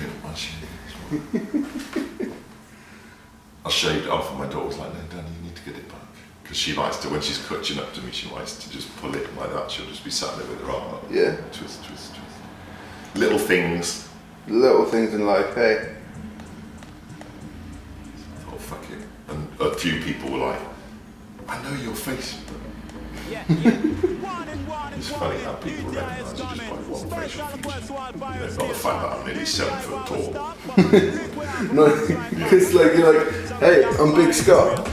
trim my shave. I shaved it off and my daughter was like, no, Danny, you need to get it back. Because she likes to, when she's clutching up to me, she likes to just pull it like that. She'll just be sat there with her arm up. Yeah. Twist. Little things. Little things in life, hey? Oh, fuck it. And a few people were like, I know your face. It's funny how people recognise you just by one facial feature. Not the fact that I'm nearly 7 foot tall. No, it's like, you're like, hey, I'm Big Scott.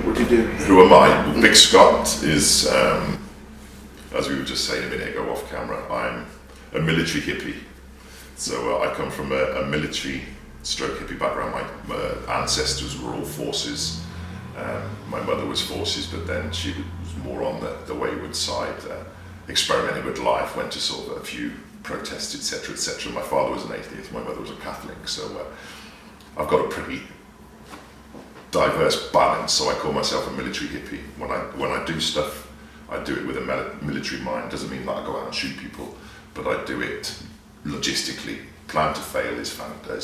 What do you do? Who am I? Big Scott is, as we were just saying a minute ago off camera, I'm a military hippie. So I come from a military stroke hippie background. My ancestors were all forces. My mother was forces, but then she was more on the wayward side, experimented with life, went to sort of a few protests, etc., etc. My father was an atheist, my mother was a Catholic, so I've got a pretty diverse balance, so I call myself a military hippie. When I do stuff, I do it with a military mind. Doesn't mean that I go out and shoot people, but I do it logistically. Plan to fail is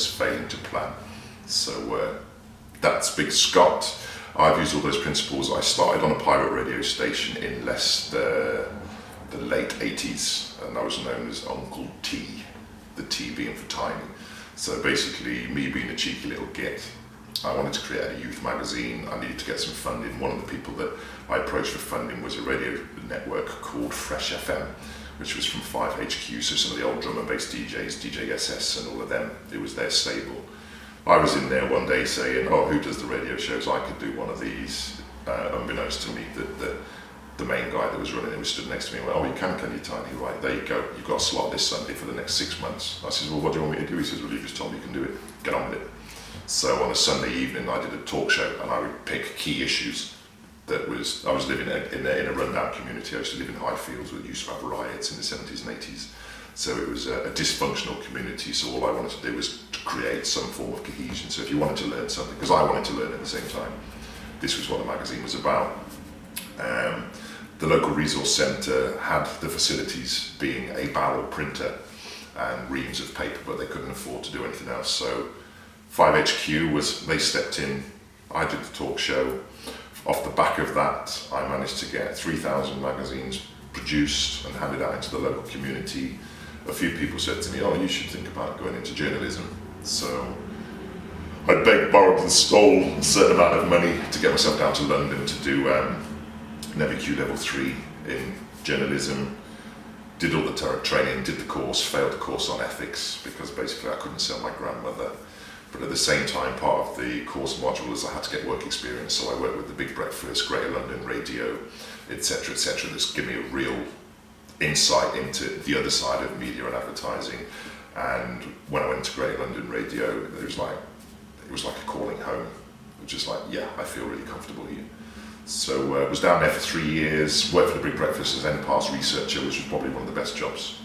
failing to plan. So that's Big Scott. I've used all those principles. I started on a pirate radio station in the late 80s, and I was known as Uncle T, the T being for tiny. So basically, me being a cheeky little git, I wanted to create a youth magazine. I needed to get some funding. One of the people that I approached for funding was a radio network called Fresh FM, which was from 5HQ, so some of the old drum and bass DJs, DJ SS and all of them, it was their stable. I was in there one day saying, oh, who does the radio shows? I could do one of these. Unbeknownst to me, the main guy that was running it was stood next to me and went, oh, you can you, Tiny? Right, there you go. You've got a slot this Sunday for the next 6 months. I said, well, what do you want me to do? He says, well, you just told me you can do it. Get on with it. So on a Sunday evening, I did a talk show, and I would pick key issues. I was living in a rundown community. I used to live in Highfields, where we used to have riots in the 70s and 80s. So it was a dysfunctional community, so all I wanted to do was to create some form of cohesion. So if you wanted to learn something, because I wanted to learn at the same time, this was what the magazine was about. The local resource centre had the facilities being a barrel printer and reams of paper, but they couldn't afford to do anything else. So 5HQ they stepped in, I did the talk show. Off the back of that, I managed to get 3,000 magazines produced and handed out into the local community. A few people said to me, oh, you should think about going into journalism. So I begged, borrowed and stole a certain amount of money to get myself down to London to do NEVQ level 3 in journalism. Did all the training, did the course, failed the course on ethics because basically I couldn't sell my grandmother. But at the same time, part of the course module is I had to get work experience, so I worked with the Big Breakfast, Greater London Radio, etc., etc. This gave me a real insight into the other side of media and advertising. And when I went to Greater London Radio, it was like a calling home. It was just like, yeah, I feel really comfortable here. So I was down there for 3 years, worked for the Big Breakfast as end-pass researcher, which was probably one of the best jobs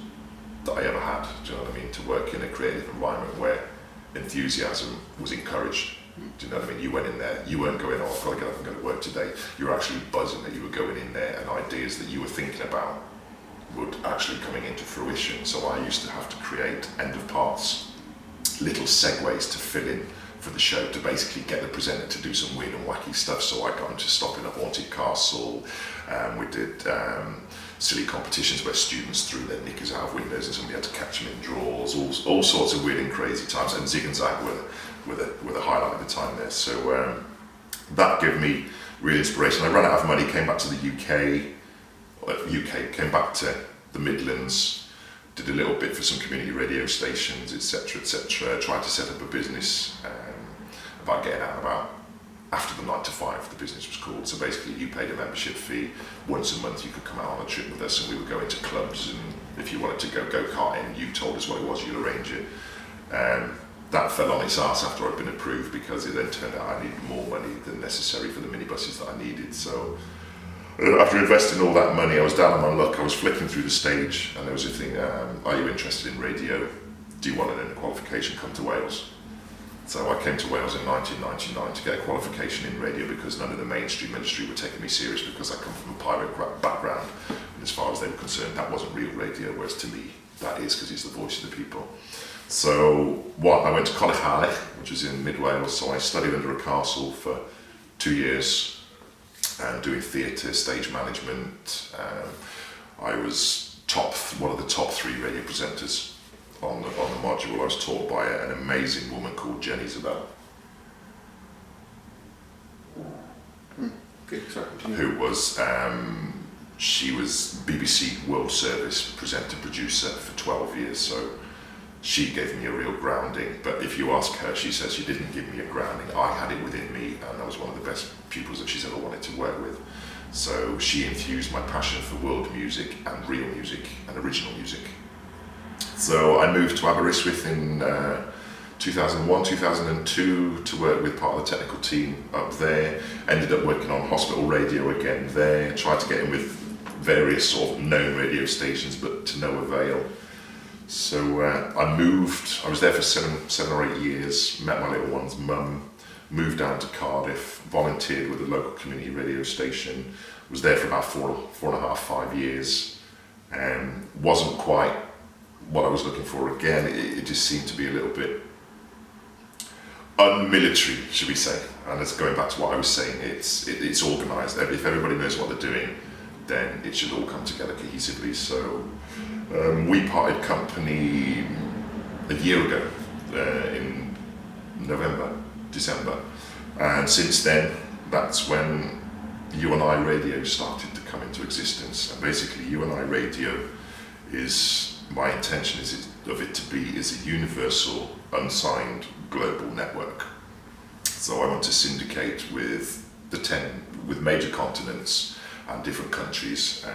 that I ever had. Do you know what I mean? To work in a creative environment where enthusiasm was encouraged. Do you know what I mean? You went in there, you weren't going, oh, I've got to get up and go to work today. You were actually buzzing that you were going in there, and ideas that you were thinking about would actually coming into fruition. So I used to have to create end of parts, little segues to fill in for the show to basically get the presenter to do some weird and wacky stuff. So I got into stopping a haunted castle. We did silly competitions where students threw their knickers out of windows and somebody had to catch them in drawers. All sorts of weird and crazy times. And Zig and Zag were the highlight of the time there. So that gave me real inspiration. I ran out of money, came back to the UK, came back to the Midlands, did a little bit for some community radio stations, etc., etc. Tried to set up a business about getting out about after the 9 to 5, the business was called. So basically you paid a membership fee. Once a month you could come out on a trip with us and we would go into clubs, and if you wanted to go karting, you told us what it was, you'd arrange it. That fell on its arse after I'd been approved, because it then turned out I needed more money than necessary for the minibuses that I needed. So after investing all that money, I was down on my luck. I was flicking through the stage and there was a thing, are you interested in radio? Do you want to learn a qualification? Come to Wales. So I came to Wales in 1999 to get a qualification in radio, because none of the mainstream industry were taking me serious because I come from a pirate background. And as far as they were concerned, that wasn't real radio, whereas to me, that is because he's the voice of the people. So I went to College, which is in mid Wales, so I studied under a castle for 2 years, doing theatre, stage management. I was one of the top 3 radio presenters on the module. I was taught by an amazing woman called Jenny Isabel, who was she was BBC World Service presenter producer for 12 years. So she gave me a real grounding. But if you ask her, she says she didn't give me a grounding. I had it within me, and I was one of the best pupils that she's ever wanted to work with. So she infused my passion for world music and real music and original music. So I moved to Aberystwyth in 2001, 2002 to work with part of the technical team up there. Ended up working on hospital radio again there. Tried to get in with various sort of known radio stations, but to no avail. So I moved. I was there for seven or 8 years. Met my little one's mum. Moved down to Cardiff. Volunteered with a local community radio station. Was there for about 4.5, 5 years. Wasn't quite what I was looking for again. It just seemed to be a little bit unmilitary, should we say? And it's going back to what I was saying. It's organised. If everybody knows what they're doing, then it should all come together cohesively. So we parted company a year ago in December, and since then, that's when You and I Radio started to come into existence. And basically, You and I Radio my intention is a universal, unsigned global network. So I want to syndicate with major continents and different countries.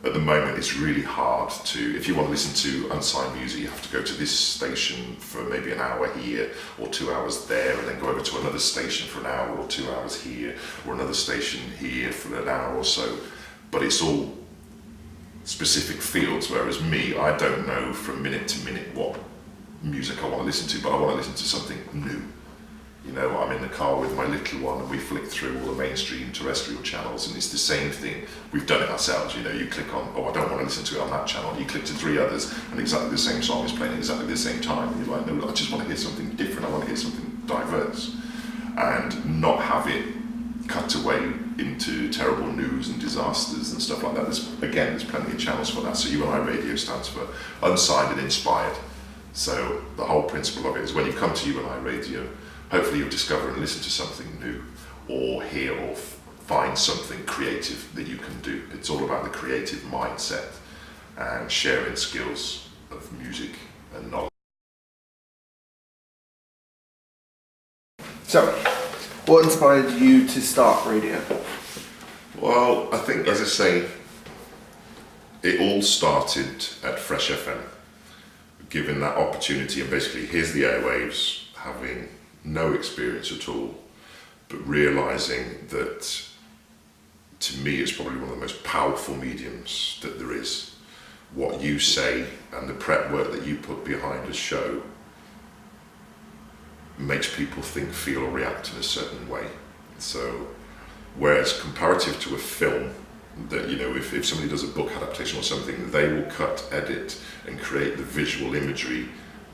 At the moment, it's really hard if you want to listen to unsigned music, you have to go to this station for maybe an hour here or 2 hours there, and then go over to another station for an hour or 2 hours here, or another station here for an hour or so. But it's all specific fields, whereas me, I don't know from minute to minute what music I want to listen to, but I want to listen to something new. You know, I'm in the car with my little one and we flick through all the mainstream terrestrial channels, and it's the same thing. We've done it ourselves, you know, you click on, I don't want to listen to it on that channel. You click to 3 others and exactly the same song is playing at exactly the same time. And you're like, no, I just want to hear something different. I want to hear something diverse and not have it cut away into terrible news and disasters and stuff like that. There's plenty of channels for that. So You and I Radio stands for Unsigned and Inspired. So the whole principle of it is when you come to You and I Radio, hopefully you'll discover and listen to something new, or hear or find something creative that you can do. It's all about the creative mindset and sharing skills of music and knowledge. So, what inspired you to start radio? Well, I think, as I say, it all started at Fresh FM, given that opportunity, and basically here's the airwaves, having no experience at all, but realising that, to me, it's probably one of the most powerful mediums that there is. What you say and the prep work that you put behind a show makes people think, feel, or react in a certain way. So, whereas comparative to a film, that, you know, if somebody does a book adaptation or something, they will cut, edit, and create the visual imagery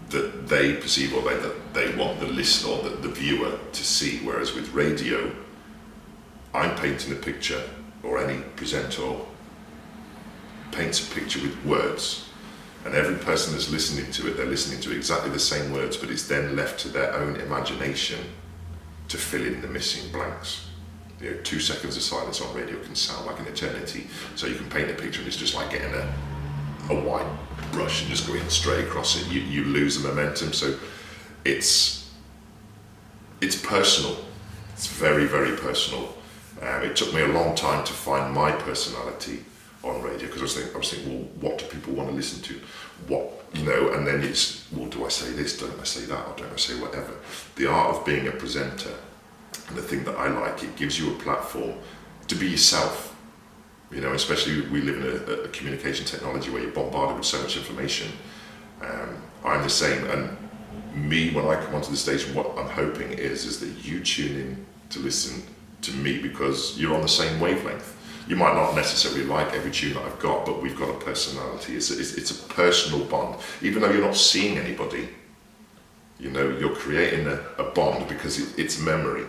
that they perceive or that they want the listener or the viewer to see. Whereas with radio, I'm painting a picture, or any presenter paints a picture with words, and every person that's listening to it, they're listening to exactly the same words, but it's then left to their own imagination to fill in the missing blanks. You know, 2 seconds of silence on radio can sound like an eternity. So you can paint a picture and it's just like getting a white brush and just going straight across it. You lose the momentum. So it's personal. It's very, very personal. It took me a long time to find my personality on radio, because I was thinking, well, what do people want to listen to? What, you know, and then it's, well, do I say this, don't I say that, or don't I say whatever? The art of being a presenter, and the thing that I like, it gives you a platform to be yourself. You know, especially we live in a communication technology where you're bombarded with so much information. I'm the same, and me, when I come onto the station, what I'm hoping is that you tune in to listen to me, because you're on the same wavelength. You might not necessarily like every tune that I've got, but we've got a personality. It's a personal bond. Even though you're not seeing anybody, you know, you're creating a bond because it's memory,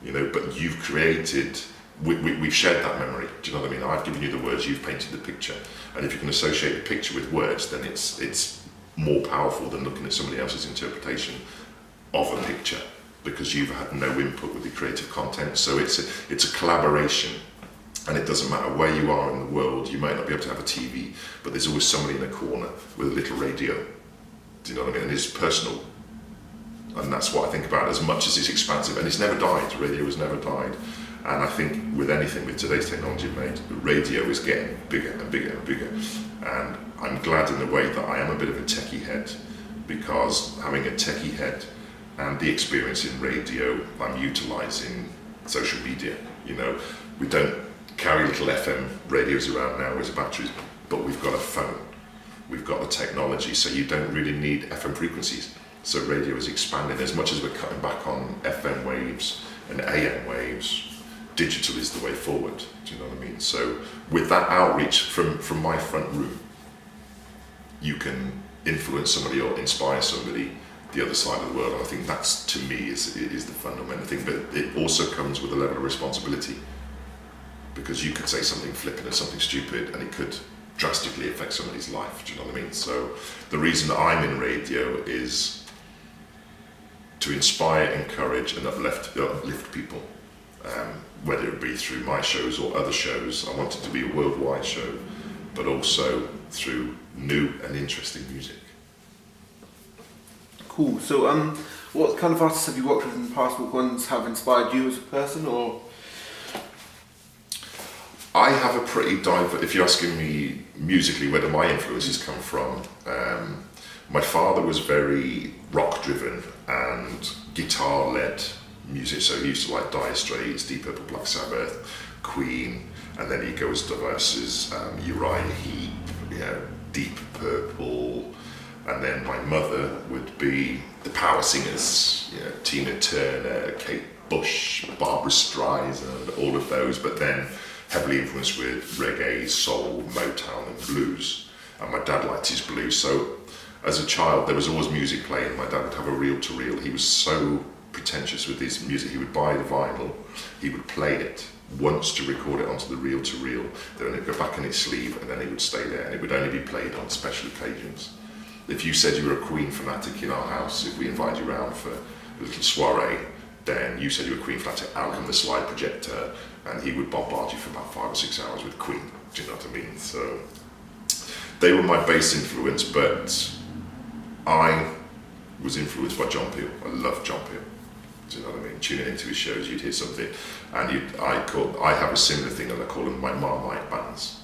you know, but you've created, we've shared that memory. Do you know what I mean? I've given you the words, you've painted the picture. And if you can associate the picture with words, then it's more powerful than looking at somebody else's interpretation of a picture, because you've had no input with the creative content. So it's a collaboration. And it doesn't matter where you are in the world, you might not be able to have a TV, but there's always somebody in a corner with a little radio. Do you know what I mean? And it's personal. And that's what I think about, as much as it's expansive. And it's never died, radio has never died. And I think with anything, with today's technology made, radio is getting bigger and bigger and bigger. And I'm glad in a way that I am a bit of a techie head, because having a techie head and the experience in radio, I'm utilising social media. You know, we don't carry little FM radios around now with batteries, but we've got a phone, we've got the technology, so you don't really need FM frequencies. So radio is expanding. As much as we're cutting back on FM waves and AM waves, digital is the way forward. Do you know what I mean? So with that outreach from my front room, you can influence somebody or inspire somebody the other side of the world. And I think that's, to me, is the fundamental thing. But it also comes with a level of responsibility, because you could say something flippant or something stupid and it could drastically affect somebody's life. Do you know what I mean? So the reason that I'm in radio is to inspire, encourage and uplift people, whether it be through my shows or other shows. I want it to be a worldwide show, but also through new and interesting music. Cool. So what kind of artists have you worked with in the past? What ones have inspired you as a person? Or I have a pretty diverse, if you're asking me musically where do my influences come from, my father was very rock driven and guitar led music, so he used to like Dire Straits, Deep Purple, Black Sabbath, Queen, and then he goes as diverse as Uriah Heep, you know, Deep Purple, and then my mother would be the power singers, you know, Tina Turner, Kate Bush, Barbara Streisand, all of those, but then heavily influenced with reggae, soul, Motown and blues. And my dad liked his blues, so as a child there was always music playing. My dad would have a reel-to-reel. He was so pretentious with his music. He would buy the vinyl, he would play it once to record it onto the reel-to-reel, then it would go back in its sleeve, and then it would stay there, and it would only be played on special occasions. If you said you were a Queen fanatic in our house, if we invited you around for a little soiree, then you said you were a Queen fanatic, out come the slide projector, and he would bombard you for about 5 or 6 hours with Queen. Do you know what I mean? So they were my base influence, but I was influenced by John Peel. I love John Peel. Do you know what I mean? Tuning into his shows, you'd hear something, and I have a similar thing, and I call them my Marmite bands.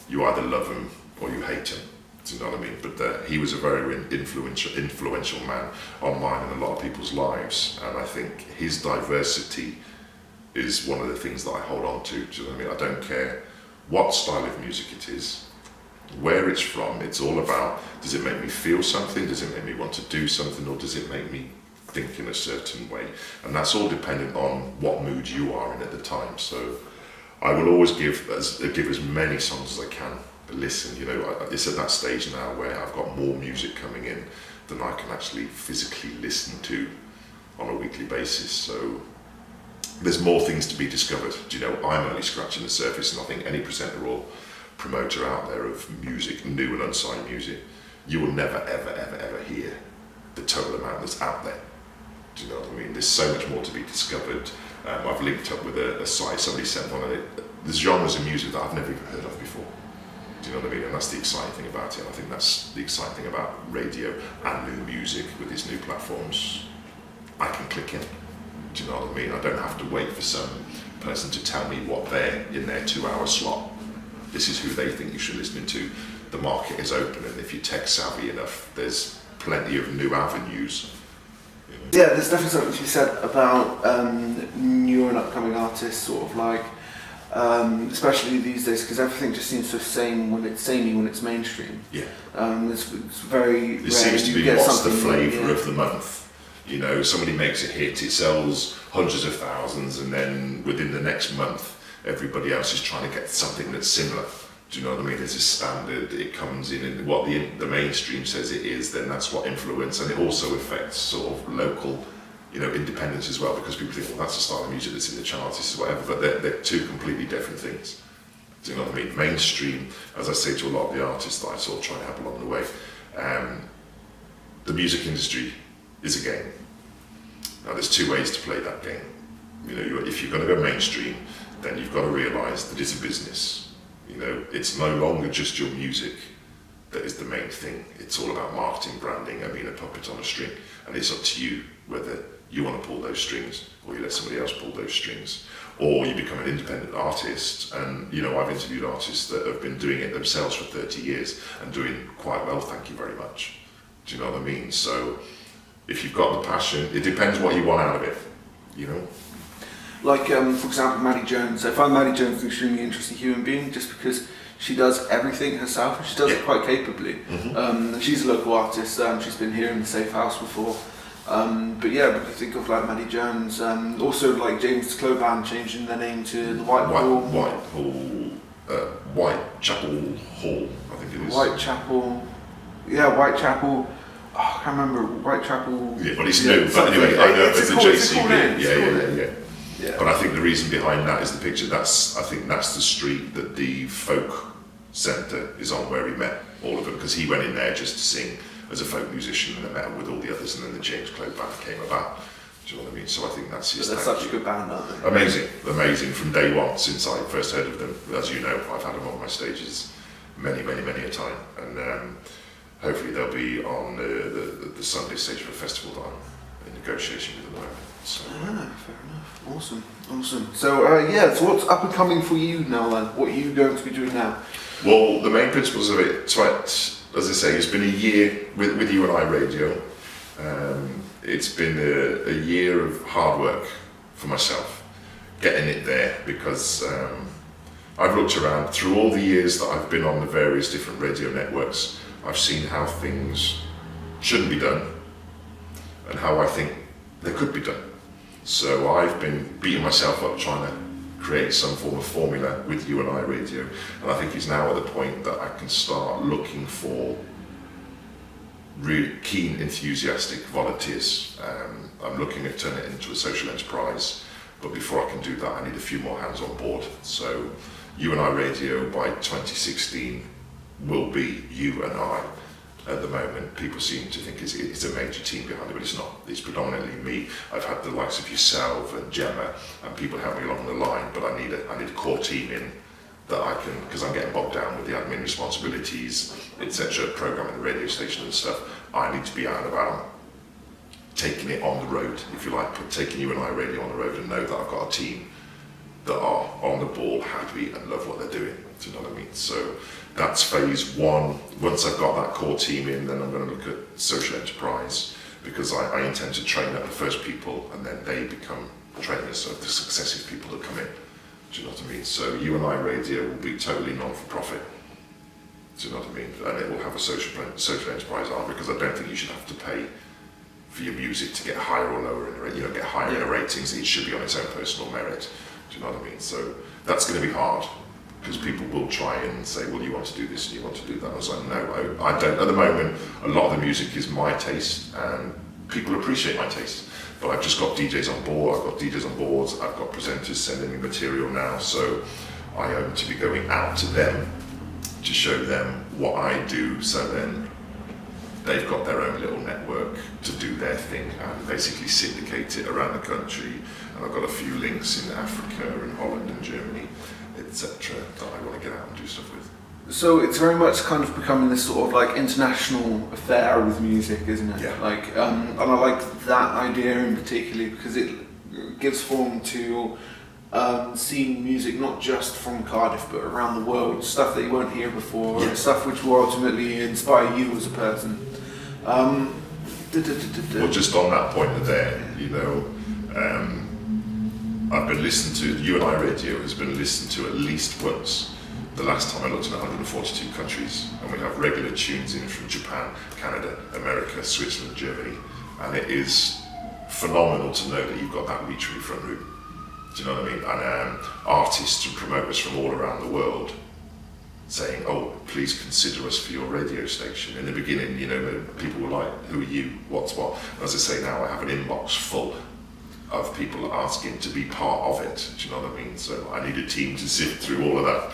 You either love them or you hate them. Do you know what I mean? But he was a very influential man on mine and a lot of people's lives, and I think his diversity is one of the things that I hold on to. Do you know what I mean? I don't care what style of music it is, where it's from. It's all about, does it make me feel something? Does it make me want to do something? Or does it make me think in a certain way? And that's all dependent on what mood you are in at the time. So I will always give as many songs as I can a listen. You know, it's at that stage now where I've got more music coming in than I can actually physically listen to on a weekly basis. So there's more things to be discovered. Do you know, I'm only scratching the surface, and I think any presenter or promoter out there of music, new and unsigned music, you will never ever hear the total amount that's out there. Do you know what I mean? There's so much more to be discovered. I've linked up with a site, somebody sent one of it. There's genres of music that I've never even heard of before. Do you know what I mean? And that's the exciting thing about it. And I think that's the exciting thing about radio and new music with these new platforms. I can click in. Do you know what I mean? I don't have to wait for some person to tell me what they're in their 2-hour slot. This is who they think you should listen to. The market is open, and if you're tech savvy enough, there's plenty of new avenues. You know? yeah, there's definitely something to be said about new and upcoming artists, sort of like, especially these days, because everything just seems so samey when it's mainstream. Yeah. It's very It rare seems to you be get what's the something flavour of the month. You know, somebody makes a hit, it sells hundreds of thousands, and then within the next month everybody else is trying to get something that's similar. Do you know what I mean? It's a standard, it comes in, and what the mainstream says it is, then that's what influence, and it also affects sort of local, independence as well, because people think, well, that's a style of music that's in the charts, this is whatever, but they're two completely different things. Do you know what I mean? Mainstream, as I say to a lot of the artists that I sort of try and help along the way, the music industry is a game. Now there's two ways to play that game. If you're going to go mainstream, then you've got to realise that it's a business. It's no longer just your music that is the main thing. It's all about marketing, branding, and being a puppet on a string. And it's up to you whether you want to pull those strings or you let somebody else pull those strings. Or you become an independent artist. And, I've interviewed artists that have been doing it themselves for 30 years and doing quite well, thank you very much. Do you know what I mean? So if you've got the passion, it depends what you want out of it, Like, for example, Maddie Jones. I find Maddie Jones an extremely interesting human being just because she does everything herself and she does it quite capably. Mm-hmm. She's a local artist, she's been here in the Safe House before. But I think of like Maddie Jones, also like James Cloban changing their name to the Whitechapel Hall, I think it is. Whitechapel. Oh, I can't remember Whitechapel. Yeah, but it's new. But anyway, I know there's a JCB. Yeah. But I think the reason behind that is the picture. I think that's the street that the folk centre is on, where he met all of them, because he went in there just to sing as a folk musician, and I met him with all the others, and then the James Cloak band came about. Do you know what I mean? So I think that's his. But they're such a good band, aren't they? Amazing from day one. Since I first heard of them, as you know, I've had them on my stages many a time, and hopefully they'll be on the Sunday stage of a festival that I'm in negotiation with at the moment. So. Fair enough. Awesome. So so what's up and coming for you now then? What are you going to be doing now? Well, the main principles of it, as I say, it's been a year with You and I Radio. It's been a year of hard work for myself, getting it there, because I've looked around through all the years that I've been on the various different radio networks. I've seen how things shouldn't be done and how I think they could be done. So I've been beating myself up trying to create some form of formula with You and I Radio, and I think it's now at the point that I can start looking for really keen, enthusiastic volunteers. I'm looking at turning it into a social enterprise, but before I can do that I need a few more hands on board. So You and I Radio by 2016 will be You and I. At the moment, people seem to think it's a major team behind it, but it's not. It's predominantly me. I've had the likes of yourself and Gemma, and people help me along the line, but I need a core team in that I can, because I'm getting bogged down with the admin responsibilities, etc., programming the radio station and stuff. I need to be out and about, taking it on the road, if you like, taking You and I Radio on the road, and know that I've got a team that are on the ball, happy, and love what they're doing. Do you know what I mean? So that's phase one. Once I've got that core team in, then I'm going to look at social enterprise, because I intend to train up the first people, and then they become trainers of the successive people that come in. Do you know what I mean? So You and I Radio will be totally non-for-profit. Do you know what I mean? And it will have a social enterprise arm, because I don't think you should have to pay for your music to get higher or lower in the, get higher in the ratings. It should be on its own personal merit. Do you know what I mean? So that's going to be hard, because people will try and say, well, you want to do this and you want to do that. I was like, no, I don't. At the moment, a lot of the music is my taste, and people appreciate my taste. But I've just got DJs on board, I've got DJs on boards, I've got presenters sending me material now, so I own to be going out to them to show them what I do, so then they've got their own little network to do their thing and basically syndicate it around the country. And I've got a few links in Africa and Holland and Germany, etc., that I want to get out and do stuff with. So it's very much kind of becoming this sort of like international affair with music, isn't it? Yeah. Like, and I like that idea in particular, because it gives form to seeing music not just from Cardiff but around the world, stuff that you won't hear before, Yeah. stuff which will ultimately inspire you as a person. Well, just on that point there, I've been listened to, You and I Radio has been listened to at least once. The last time I looked at 142 countries, and we have regular tunes in from Japan, Canada, America, Switzerland, Germany, and it is phenomenal to know that you've got that reach from your front room. Do you know what I mean? And artists and promoters from all around the world saying, oh, please consider us for your radio station. In the beginning, you know, people were like, who are you? What's what? And as I say now, I have an inbox full of people asking to be part of it. Do you know what I mean? So I need a team to sift through all of that.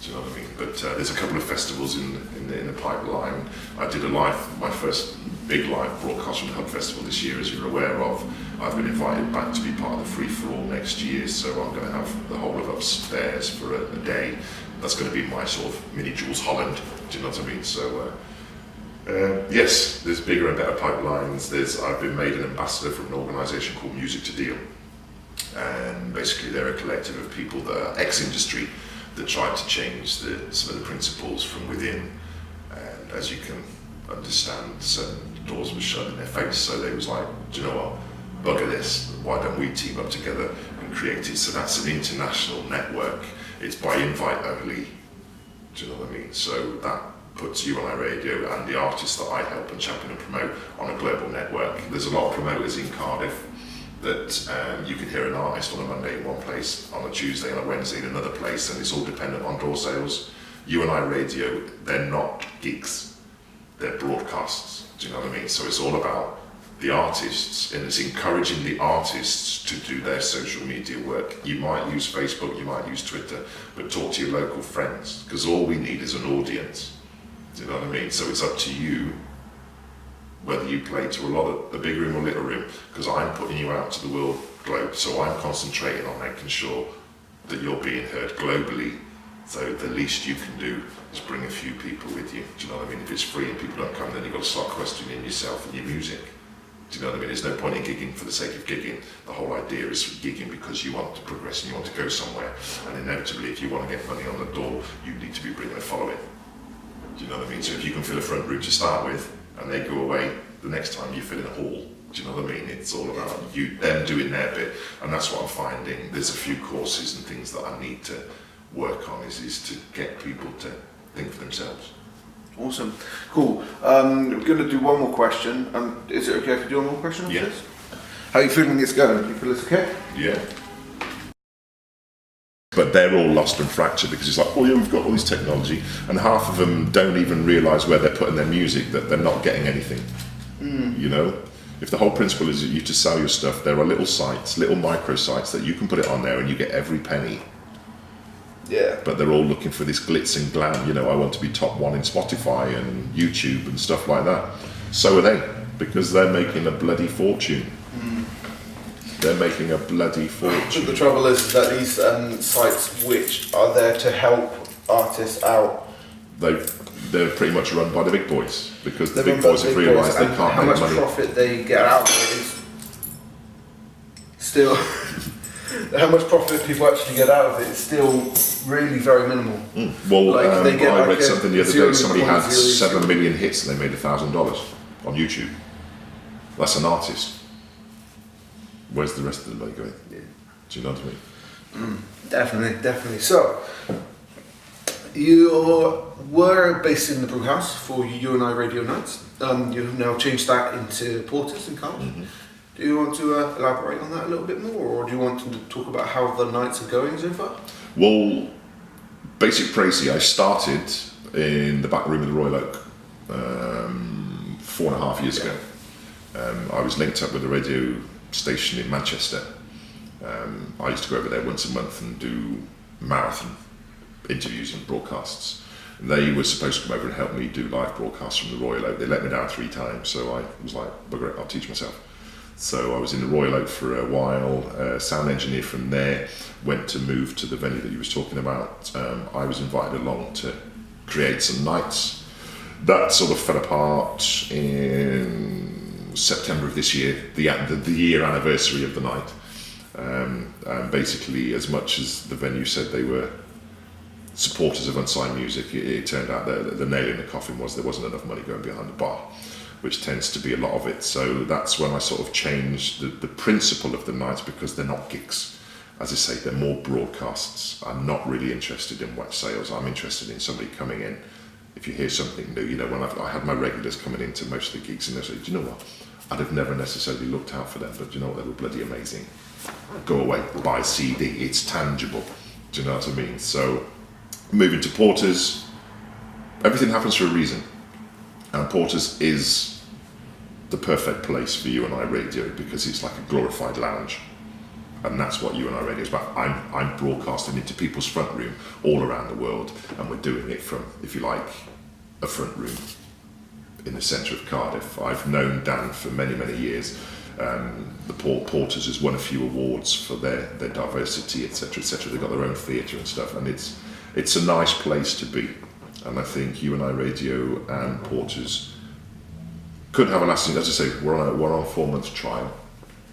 Do you know what I mean? But there's a couple of festivals in the pipeline. I did my first big live broadcast from the Hub Festival this year, as you're aware of. I've been invited back to be part of the Free For All next year, so I'm going to have the whole of upstairs for a day. That's going to be my sort of mini Jules Holland. Do you know what I mean? So yes, there's bigger and better pipelines. I've been made an ambassador for an organisation called Music to Deal, and basically they're a collective of people that are ex-industry that tried to change some of the principles from within. And as you can understand, certain doors were shut in their face, so they was like, do you know what? Bugger this, why don't we team up together and create it? So that's an international network. It's by invite only, do you know what I mean? So that puts You and I Radio and the artists that I help and champion and promote on a global network. There's a lot of promoters in Cardiff that you can hear an artist on a Monday in one place, on a Tuesday and a Wednesday in another place, and it's all dependent on door sales. You and I Radio, they're not gigs, they're broadcasts, do you know what I mean? So it's all about the artists, and it's encouraging the artists to do their social media work. You might use Facebook, you might use Twitter, but talk to your local friends, because all we need is an audience. Do you know what I mean? So it's up to you whether you play to a lot of the big room or little room, because I'm putting you out to the world globe, so I'm concentrating on making sure that you're being heard globally. So the least you can do is bring a few people with you. Do you know what I mean? If it's free and people don't come, then you've got to start questioning yourself and your music. Do you know what I mean? There's no point in gigging for the sake of gigging. The whole idea is gigging because you want to progress and you want to go somewhere. And inevitably, if you want to get money on the door, you need to be bringing a following. Do you know what I mean? So if you can fill a front room to start with, and they go away the next time you fill in a hall. Do you know what I mean? It's all about them doing their bit, and that's what I'm finding. There's a few courses and things that I need to work on is to get people to think for themselves. Awesome, cool. We're going to do one more question. Is it okay if we do one more question on Yeah. this? How are you feeling it's going? You feel it's okay? Yeah. But they're all lost and fractured because it's like, oh yeah, we've got all this technology, and half of them don't even realise where they're putting their music, that they're not getting anything. You know? If the whole principle is that you to sell your stuff, there are little sites, little micro sites that you can put it on there and you get every penny. Yeah. But they're all looking for this glitz and glam, you know, I want to be top one in Spotify and YouTube and stuff like that. So are they, because they're making a bloody fortune. They're making a bloody fortune. The trouble is that these sites which are there to help artists out, They're pretty much run by the big boys, because the they're big run by boys the have big realised boys, they and can't how make much money. profit they get out of it is still how much profit people actually get out of it is still really very minimal. Well, Like, they get I like read something the other day, somebody had 0.00. 7 million hits and they made $1,000 on YouTube. That's an artist. Where's the rest of the money going? Yeah. Do you know what I mean? Definitely. So, you were based in the Brewhouse for You and I Radio Nights. You've now changed that into Porters in Cardiff. Do you want to elaborate on that a little bit more, or do you want to talk about how the nights are going so far? Well, Basic Praisey, I started in the back room of the Royal Oak 4.5 years ago. I was linked up with a radio station in Manchester. I used to go over there once a month and do marathon interviews and broadcasts. They were supposed to come over and help me do live broadcasts from the Royal Oak. They let me down 3 times, so I was like, bugger it, I'll teach myself. So I was in the Royal Oak for a while, sound engineer from there, went to move to the venue that you was talking about. I was invited along to create some nights. That sort of fell apart in September of this year, the year anniversary of the night. And basically, as much as the venue said they were supporters of unsigned music, it turned out that the nail in the coffin was there wasn't enough money going behind the bar, which tends to be a lot of it. So that's when I sort of changed the principle of the nights, because they're not gigs. As I say, they're more broadcasts. I'm not really interested in web sales. I'm interested in somebody coming in. If you hear something new, you know, when I had my regulars coming into most of the gigs, and they say, do you know what? I'd have never necessarily looked out for them, but you know what, they were bloody amazing. go away, buy a CD. It's tangible. Do you know what I mean? So moving to Porter's, everything happens for a reason. And Porter's is the perfect place for You and I Radio because it's like a glorified lounge. And that's what You and I Radio is about. I'm broadcasting into people's front room all around the world, and we're doing it from, if you like, a front room in the centre of Cardiff. I've known Dan for many, many years. The Porters has won a few awards for their diversity, etc., etc. They've got their own theatre and stuff, and it's a nice place to be. And I think You and I Radio and Porters could have a lasting. As I say, we're on a 4 month trial,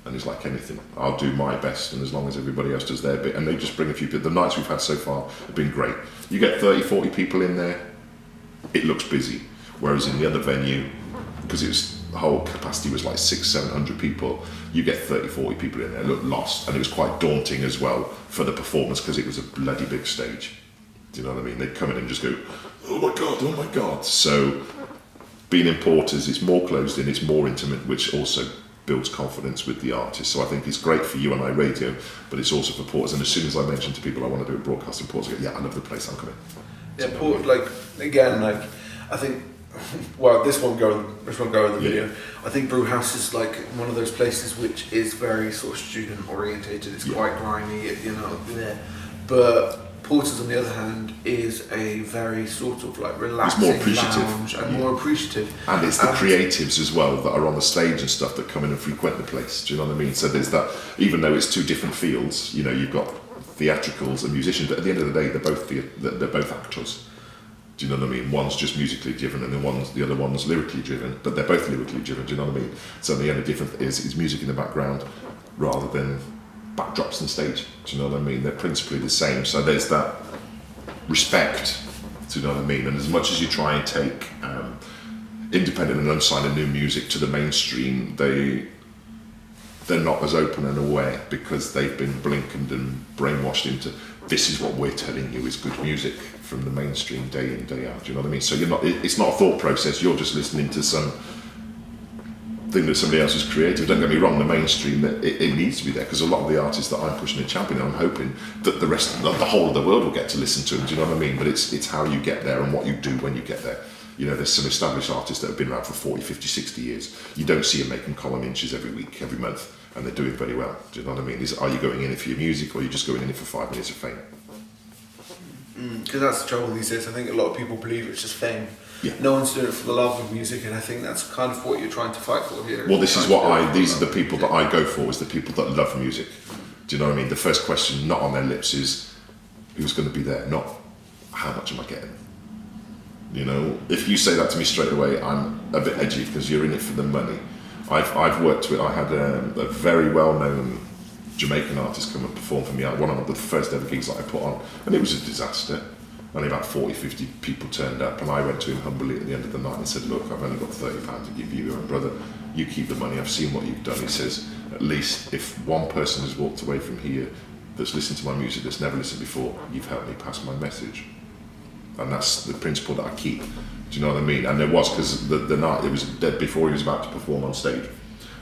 and it's like anything. I'll do my best, and as long as everybody else does their bit, and they just bring a few people. The nights we've had so far have been great. You get 30, 40 people in there, it looks busy. Whereas in the other venue, because the whole capacity was like 600-700 people, you get 30, 40 people in there, look lost, and it was quite daunting as well for the performance because it was a bloody big stage. Do you know what I mean? They'd come in and just go, oh my god. So being in Porters, it's more closed in, it's more intimate, which also builds confidence with the artist. So I think it's great for You and I Radio, but it's also for Porters. And as soon as I mention to people I want to do a broadcast in Porters, I go, yeah, I love the place, I'm coming. Yeah, I think, well, this won't go in the video. I think Brewhouse is like one of those places which is very sort of student orientated. It's quite grimy, but Porters, on the other hand, is a very sort of like relaxing lounge and more appreciative. And it's the creatives as well that are on the stage and stuff that come in and frequent the place. Do you know what I mean? So there's that, even though it's two different fields, you've got theatricals and musicians, but at the end of the day, they're both actors. Do you know what I mean? One's just musically driven and the other one's lyrically driven, but they're both lyrically driven, do you know what I mean? So the only difference is music in the background rather than backdrops on stage, do you know what I mean? They're principally the same, so there's that respect, do you know what I mean? And as much as you try and take independent and unsigned and new music to the mainstream, they're not as open and aware because they've been blinkered and brainwashed into this is what we're telling you is good music from the mainstream day in, day out. Do you know what I mean? So it's not a thought process, you're just listening to some thing that somebody else has created. Don't get me wrong, the mainstream, that it needs to be there because a lot of the artists that I'm pushing and championing, I'm hoping that the whole of the world will get to listen to them. Do you know what I mean? But it's how you get there and what you do when you get there. There's some established artists that have been around for 40, 50, 60 years. You don't see them making column inches every week, every month, and they're doing very well. Do you know what I mean? Are you going in it for your music or are you just going in it for 5 minutes of fame? Because that's the trouble these days. I think a lot of people believe it's just fame. Yeah. No one's doing it for the love of music, and I think that's kind of what you're trying to fight for here. Well, these are the people that I go for, is the people that love music. Do you know what I mean? The first question not on their lips is, who's going to be there? Not, how much am I getting? If you say that to me straight away, I'm a bit edgy because you're in it for the money. I've worked with, I had a very well-known Jamaican artist come and perform for me at one of the first ever gigs that I put on, and it was a disaster. Only about 40, 50 people turned up, and I went to him humbly at the end of the night and said, look, I've only got £30 to give you, and brother, you keep the money, I've seen what you've done. He says, at least if one person has walked away from here that's listened to my music, that's never listened before, you've helped me pass my message. And that's the principle that I keep. Do you know what I mean? And it was because the night, it was dead before he was about to perform on stage.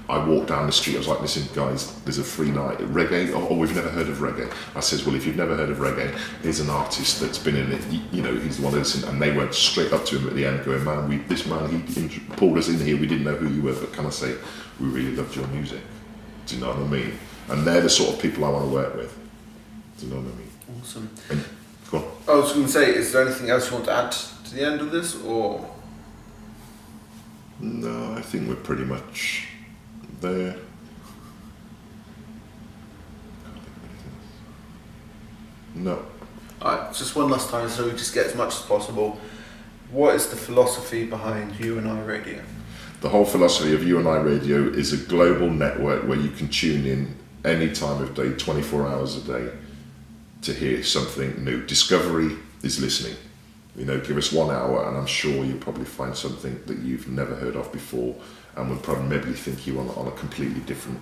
I walked down the street, I was like, listen guys, there's a free night. Reggae? Oh, we've never heard of reggae. I says, well, if you've never heard of reggae, here's an artist that's been in it, he's the one that's in. And they went straight up to him at the end going, man, he pulled us in here, we didn't know who you were, but can I say, we really loved your music. Do you know what I mean? And they're the sort of people I want to work with. Do you know what I mean? Awesome. And, go on. I was going to say, is there anything else you want to add to the end of this, or? No, I think we're pretty much there. No. Alright, just one last time so we just get as much as possible. What is the philosophy behind You and I Radio? The whole philosophy of You and I Radio is a global network where you can tune in any time of day, 24 hours a day, to hear something new. Discovery is listening. Give us 1 hour and I'm sure you'll probably find something that you've never heard of before, and will probably maybe think you on a completely different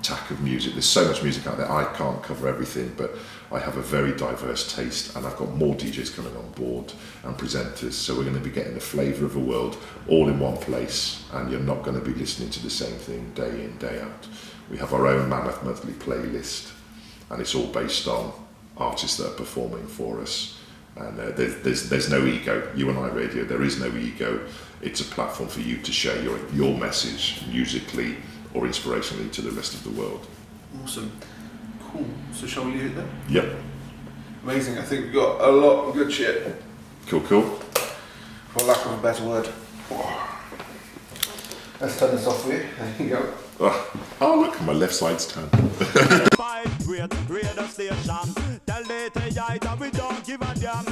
tack of music. There's so much music out there, I can't cover everything, but I have a very diverse taste, and I've got more DJs coming on board and presenters, so we're going to be getting a flavour of the world all in one place, and you're not going to be listening to the same thing day in, day out. We have our own Mammoth Monthly playlist, and it's all based on artists that are performing for us. And there's no ego. You and I Radio, there is no ego. It's a platform for you to share your message musically or inspirationally to the rest of the world. Awesome. Cool. So shall we leave it there? Yep. Amazing. I think we've got a lot of good shit. Cool. For lack of a better word. Let's turn this off for you. There you go. Oh look, my left side's turned. Fight, radio station. Tell the we don't give a damn.